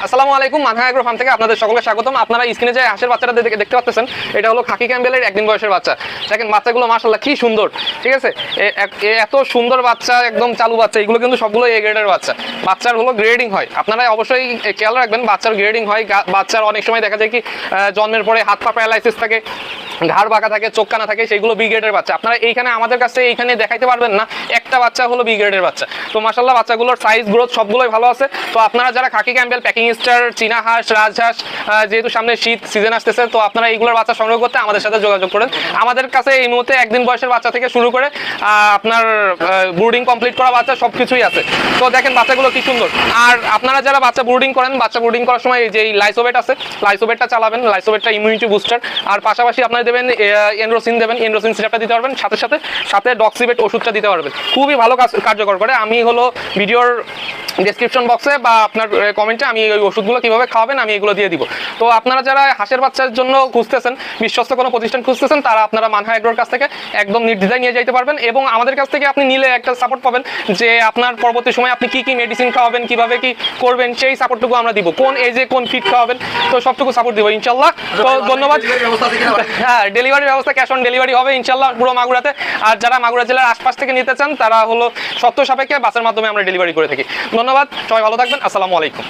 আসসালামু আলাইকুম, Manha agro farm থেকে আপনাদের সকলকে স্বাগতম। আপনারা স্ক্রিনে যে হাঁসের বাচ্চাটা দেখতে পাচ্ছেন, এটা হলো খাকি ক্যাম্বেলের একদিন বয়সের বাচ্চা। দেখেন বাচ্চাগুলো মাশাআল্লাহ কি সুন্দর, ঠিক আছে। এত সুন্দর বাচ্চা, একদম চালু বাচ্চা। এগুলো কিন্তু সবগুলো এ গ্রেডের বাচ্চা। বাচ্চার হলো গ্রেডিং হয়, আপনারা অবশ্যই খেয়াল রাখবেন। বাচ্চার গ্রেডিং হয়। বাচ্চার অনেক সময় দেখা যায় কি জন্মের পরে হাত পা প্যারালাইসিস থাকে, ঘাড় বাঁকা থাকে, চোখ কানা থাকে, সেইগুলো বি গ্রেডের বাচ্চা। আপনারা এইখানে আমাদের কাছে এইখানে দেখাইতে পারবেন না, একটা বাচ্চা হলো বি গ্রেডের বাচ্চা। তো মাশাআল্লাহ বাচ্চাগুলোর সাইজ গ্রোথ সবগুলোই ভালো আছে। তো আপনারা যারা খাকি ক্যাম্বেল, প্যাকিং স্টার, চীনা হাঁস, রাজহাঁস, যেহেতু সামনে শীত সিজন আসতেছে, তো আপনারা এইগুলোর বাচ্চা সংগ্রহ করতে আমাদের সাথে যোগাযোগ করেন। আমাদের কাছে এই মুহূর্তে একদিন বয়সের বাচ্চা থেকে শুরু করে আপনার ব্রুডিং কমপ্লিট করা বাচ্চা সব কিছুই আছে। তো দেখেন বাচ্চাগুলো কি সুন্দর। আর আপনারা যারা বাচ্চা ব্রুডিং করেন, বাচ্চা ব্রুডিং করার সময় যে লাইসোবেট আছে, লাইসোবেটটা চালাবেন। লাইসোবেটটা ইমিউনিটি বুস্টার। আর পাশাপাশি আপনারা দেবেন এন্ড্রোসিন, দেবেন এন্ড্রোসিন সিরাপটা দিতে পারবেন, সাথে ডক্সিবেট ওষুধটা দিতে পারবেন। খুবই ভালো কার্যকর করে। আমি হলো ভিডিওর ডেসক্রিপশন বক্সে বা আপনার কমেন্টে আমি ওই ওষুধগুলো কীভাবে খাওয়াবেন আমি এগুলো দিয়ে দিব। তো আপনারা যারা হাঁসের বাচ্চার জন্য খুঁজতেছেন, বিশ্বস্ত কোনো প্রতিষ্ঠান খুঁজতেছেন, তারা আপনারা মানহা এগ্রোর কাছ থেকে একদম নির্দ্বিধায় নিয়ে যাইতে পারবেন। এবং আমাদের কাছ থেকে আপনি নিলে একটা সাপোর্ট পাবেন যে আপনার পরবর্তী সময় আপনি কি মেডিসিন খাওয়াবেন, কিভাবে কি করবেন, সেই সাপোর্টটুকু আমরা দিব। কোন এজে কোন ফিট খাওয়াবেন, তো সবটুকু সাপোর্ট দিব ইনশাল্লাহ। তো ধন্যবাদ। হ্যাঁ, ডেলিভারির ব্যবস্থা ক্যাশ অন ডেলিভারি হবে ইনশাল্লাহ পুরো মাগুরাতে। আর যারা মাগুরা জেলার আশপাশ থেকে নিতে চান, তারা হলো শর্ত সাপেক্ষে বাসের মাধ্যমে আমরা ডেলিভারি করে থাকি। ধন্যবাদ, সবাই ভালো থাকবেন। আসসালামু আলাইকুম।